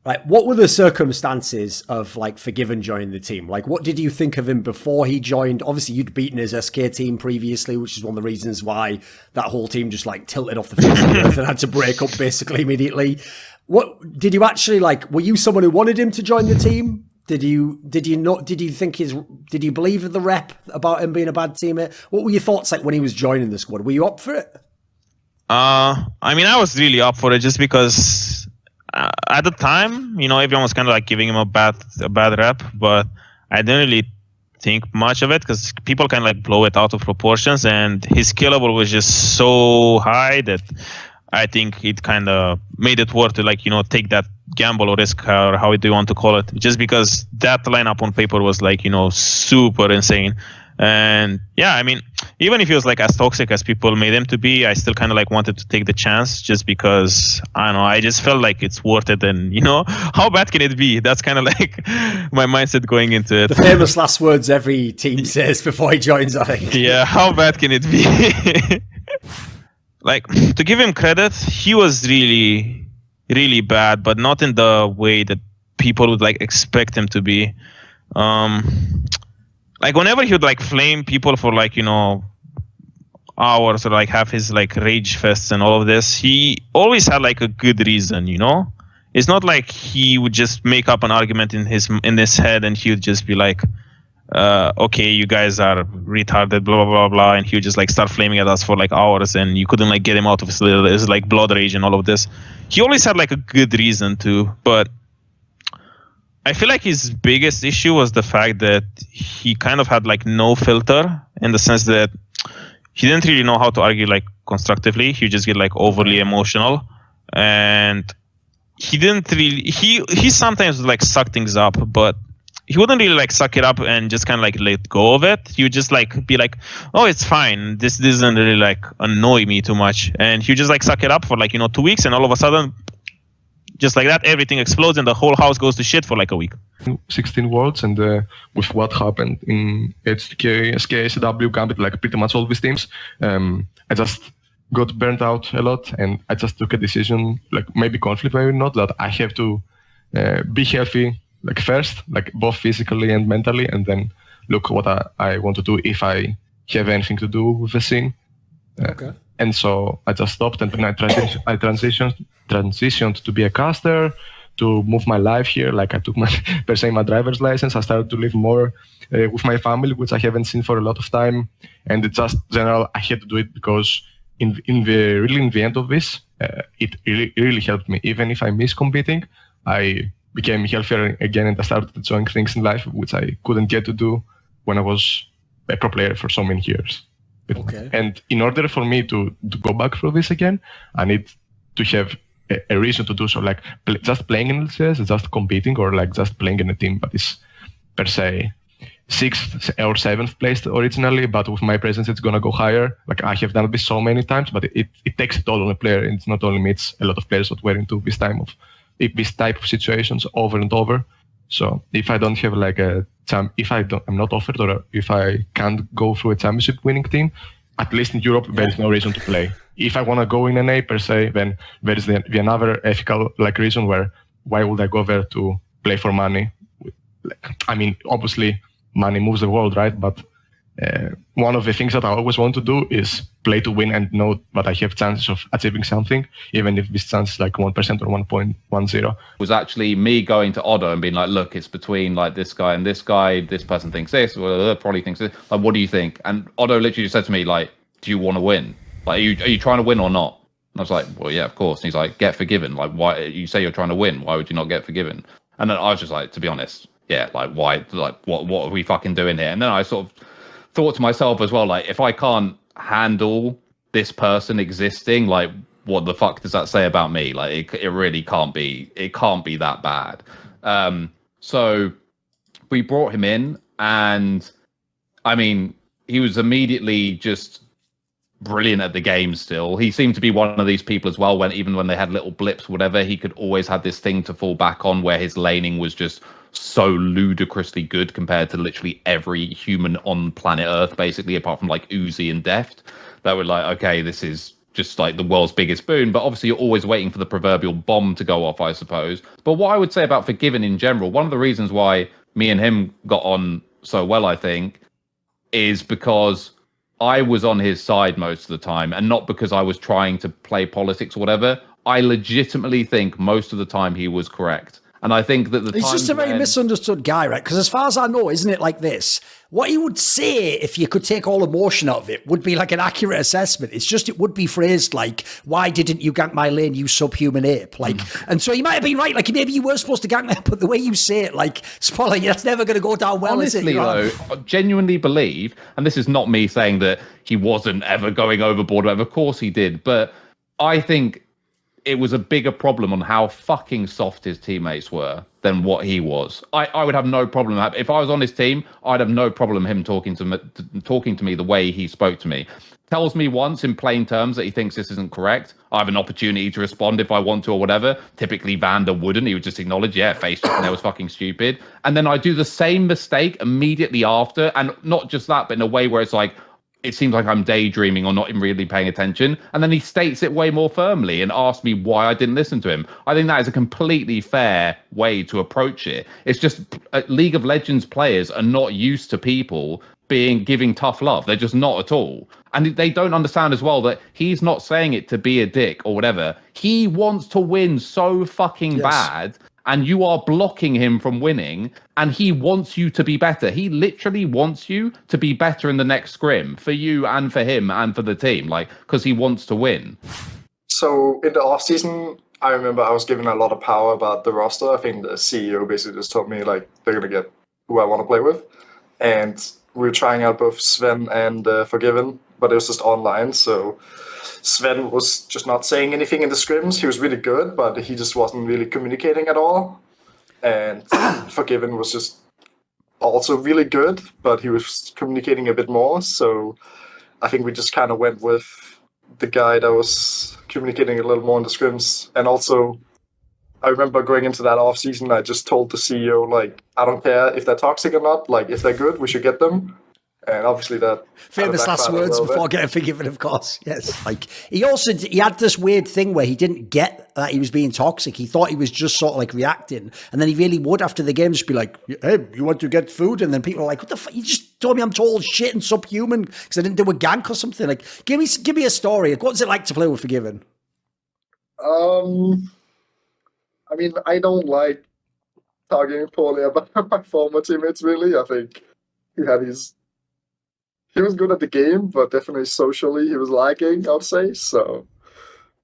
Right. What were the circumstances of like FORG1VEN joining the team? Like, what did you think of him before he joined? Obviously, you'd beaten his SK team previously, which is one of the reasons why that whole team just like tilted off the face of the earth and had to break up basically immediately. What did you actually like? Were you someone who wanted him to join the team? Did you believe in the rep about him being a bad teammate? What were your thoughts like when he was joining the squad? Were you up for it? I mean, I was really up for it just because at the time, everyone was kind of like giving him a bad rep, but I didn't really think much of it because people kind of like blow it out of proportions, and his skill level was just so high that I think it kind of made it worth to take that gamble or risk, or how do you want to call it, just because that lineup on paper was super insane. And yeah, I mean, even if he was as toxic as people made him to be, I still kind of wanted to take the chance just because, I don't know, I just felt like it's worth it. And how bad can it be? That's kind of my mindset going into it. The famous last words every team says before he joins, I think. Yeah, how bad can it be? To give him credit, he was really, really bad, but not in the way that people would expect him to be. Whenever he would flame people for hours, or have his rage fests and all of this, he always had a good reason. It's not like he would just make up an argument in his head and he would just be okay, you guys are retarded, blah blah blah blah, and he would just start flaming at us for hours, and you couldn't get him out of his blood rage and all of this. He always had a good reason to, but I feel like his biggest issue was the fact that he kind of had no filter, in the sense that he didn't really know how to argue constructively. He would just get overly emotional, and he didn't really. He sometimes would suck things up, but he wouldn't really suck it up and just kind of let go of it. He would just be oh, it's fine. This doesn't really annoy me too much, and he would just suck it up for 2 weeks, and all of a sudden, just like that, everything explodes and the whole house goes to shit for a week. 16 worlds, and with what happened in HTK, SK, SW, Gambit, pretty much all these teams, I just got burnt out a lot, and I just took a decision, maybe conflict, maybe not, that I have to be healthy first, both physically and mentally, and then look what I want to do if I have anything to do with the scene. Okay. And so I just stopped, and then I transitioned to be a caster, to move my life here. I took my driver's license. I started to live more with my family, which I haven't seen for a lot of time. And it's just general, I had to do it because in the end of this, it really helped me. Even if I miss competing, I became healthier again, and I started enjoying things in life which I couldn't get to do when I was a pro player for so many years. Okay. And in order for me to go back through this again, I need to have a reason to do so. Just playing in LCS, just competing, or just playing in a team that is per se 6th or 7th place originally, but with my presence it's gonna go higher. I have done this so many times, but it takes it all on a player. It's not only me, it's a lot of players that were into this type of situations over and over. So if I don't have I'm not offered, or if I can't go through a championship winning team, at least in Europe, there is no reason to play. If I want to go in NA per se, then there is the another ethical reason where why would I go there to play for money? I mean, obviously money moves the world, right? But one of the things that I always want to do is play to win and know that I have chances of achieving something, even if this chance is 1% or 1.10. It was actually me going to Otto and being look, it's between this guy and this guy. This person thinks this, or probably thinks this. What do you think? And Otto literally just said to me, do you want to win? Are you trying to win or not? And I was like, well, yeah, of course. And he's get forgiven. Why you say you're trying to win? Why would you not get forgiven? And then I was just to be honest, yeah, why? What are we fucking doing here? And then I sort of thought to myself as well, if I can't handle this person existing, what the fuck does that say about me? It really can't be. It can't be that bad. So we brought him in, and I mean, he was immediately just brilliant at the game. Still, he seemed to be one of these people as well. Even when they had little blips, whatever, he could always have this thing to fall back on, where his laning was just so ludicrously good compared to literally every human on planet Earth, basically, apart from Uzi and Deft. That were okay, this is just like the world's biggest boon. But obviously, you're always waiting for the proverbial bomb to go off, I suppose. But what I would say about Forgiven in general, one of the reasons why me and him got on so well, I think, is because I was on his side most of the time, and not because I was trying to play politics or whatever. I legitimately think most of the time he was correct. And I think that he's just a very misunderstood guy, right? Because as far as I know, isn't it like this? What he would say, if you could take all emotion out of it, would be like an accurate assessment. It's just, it would be phrased like, why didn't you gank my lane, you subhuman ape? Like, and so he might have been right. Like, maybe you were supposed to gank me, but the way you say it, like, spoiler, that's never going to go down well, honestly, is it? Though, I genuinely believe, and this is not me saying that he wasn't ever going overboard, whatever. Of course he did. But I think it was a bigger problem on how fucking soft his teammates were than what he was. I would have no problem. If I was on his team, I'd have no problem him talking to me the way he spoke to me. Tells me once in plain terms that he thinks this isn't correct. I have an opportunity to respond if I want to or whatever. Typically, Vander wouldn't. He would just acknowledge, yeah, face check, that was fucking stupid. And then I do the same mistake immediately after. And not just that, but in a way where it's like, it seems like I'm daydreaming or not really paying attention. And then he states it way more firmly and asks me why I didn't listen to him. I think that is a completely fair way to approach it. It's just League of Legends players are not used to people giving tough love. They're just not at all. And they don't understand as well that he's not saying it to be a dick or whatever. He wants to win so fucking bad. And you are blocking him from winning, and he wants you to be better. He literally wants you to be better in the next scrim for you and for him and for the team, like, because he wants to win. So in the off season, I remember I was given a lot of power about the roster. I think the CEO basically just told me like they're gonna get who I want to play with, and we were trying out both Sven and Forgiven, but it was just online. So Sven was just not saying anything in the scrims. He was really good, but he just wasn't really communicating at all. And Forgiven was just also really good, but he was communicating a bit more. So I think we just kind of went with the guy that was communicating a little more in the scrims. And also, I remember going into that off season, I just told the CEO, like, I don't care if they're toxic or not. Like, if they're good, we should get them. And obviously that famous last words before getting Forgiven, of course. Yes. Like he had this weird thing where he didn't get that he was being toxic. He thought he was just sort of like reacting. And then he really would after the game just be like, hey, you want to get food? And then people are like, what the fuck? You just told me I'm total shit and subhuman because I didn't do a gank or something. Like, give me a story. Like, what's it like to play with Forgiven? I mean, I don't like talking poorly about my former teammates, really. I think he was good at the game, but definitely socially he was lacking, I would say. So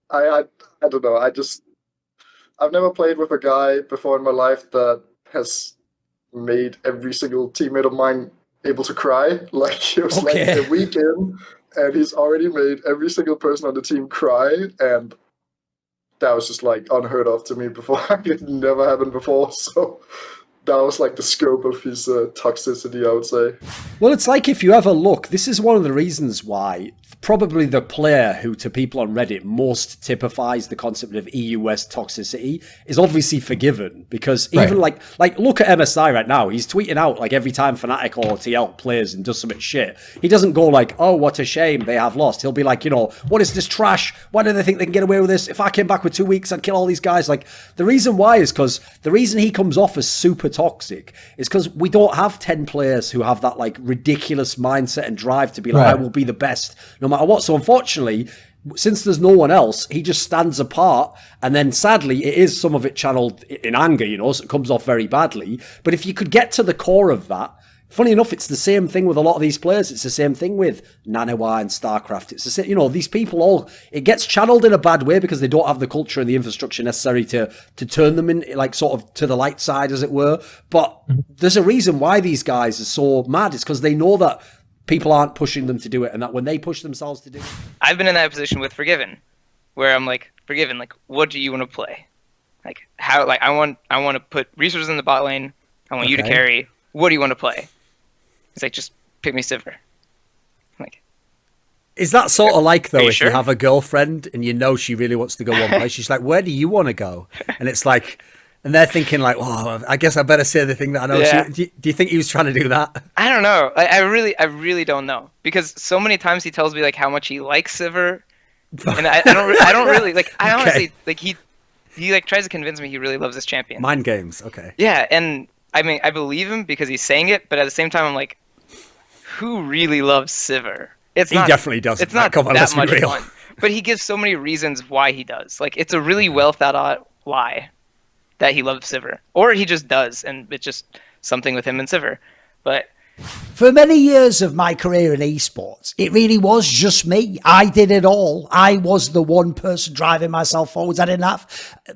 I don't know. I've never played with a guy before in my life that has made every single teammate of mine able to cry. Like, it was like a week in, and he's already made every single person on the team cry, and that was just like unheard of to me before. It never happened before. So that was like the scope of his toxicity, I would say. Well, it's like if you ever look, this is one of the reasons why probably the player who to people on Reddit most typifies the concept of EU West toxicity is obviously Forgiven, because even like look at MSI right now. He's tweeting out like every time Fnatic or TL plays and does some shit. He doesn't go like, oh, what a shame they have lost. He'll be like, you know, what is this trash? Why do they think they can get away with this? If I came back with 2 weeks, I'd kill all these guys. Like, the reason why is because the reason he comes off as super toxic is because we don't have 10 players who have that like ridiculous mindset and drive to be like, I will be the best no matter what. So unfortunately, since there's no one else, he just stands apart. And then sadly, it is some of it channeled in anger, you know, so it comes off very badly. But if you could get to the core of that, funny enough, it's the same thing with a lot of these players. It's the same thing with Nanoa and StarCraft. It's the same, you know, these people all, it gets channeled in a bad way because they don't have the culture and the infrastructure necessary to turn them in, like, sort of to the light side, as it were. But there's a reason why these guys are so mad. It's because they know that people aren't pushing them to do it, and that when they push themselves to do it. I've been in that position with Forgiven, where I'm like, Forgiven, like, what do you want to play? Like, how, like, I want to put resources in the bot lane. I want you to carry. What do you want to play? He's like, just pick me Sivir. Like, is that sort of like, though, if sure? you have a girlfriend and you know she really wants to go one place, she's like, where do you want to go? And it's like, and they're thinking like, oh, I guess I better say the thing that I know. Yeah. So, do you think he was trying to do that? I don't know. I really don't know, because so many times he tells me like how much he likes Sivir, And I don't really like. I Okay. honestly like he like tries to convince me he really loves this champion. Mind games. Okay. Yeah, and I mean I believe him because he's saying it, but at the same time I'm like, who really loves Sivir? It's He not, definitely doesn't. It's not Come on, let's that be much real. fun. But he gives so many reasons why he does. Like it's a really well thought out lie that he loves Sivir, or he just does, and it's just something with him and Sivir. But For many years of my career in esports, it really was just me. I did it all. I was the one person driving myself forwards. I didn't have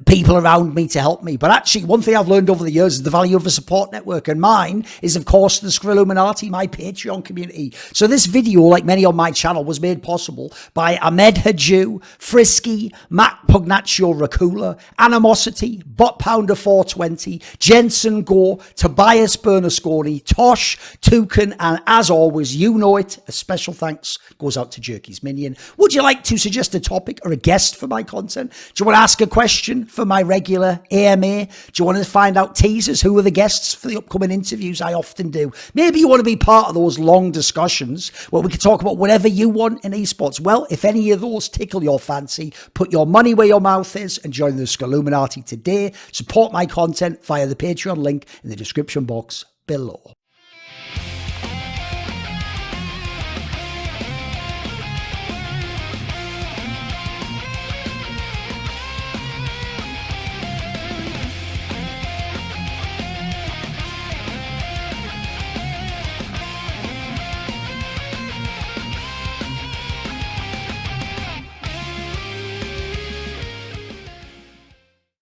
people around me to help me. But actually, one thing I've learned over the years is the value of a support network. And mine is, of course, the Skrilluminati, my Patreon community. So this video, like many on my channel, was made possible by Ahmed Hadjou, Frisky, Matt Pugnatio Rajcula, Animosity, Bot Pounder 420, Jensen Goh, Tobias Bernasconi, Tosh, Torin, and as always, you know it, a special thanks goes out to Jerky's Minion. Would you like to suggest a topic or a guest for my content? Do you want to ask a question for my regular AMA? Do you want to find out teasers? Who are the guests for the upcoming interviews? I often do. Maybe you want to be part of those long discussions where we can talk about whatever you want in esports. Well, if any of those tickle your fancy, put your money where your mouth is and join the Skrilluminati today. Support my content via the Patreon link in the description box below.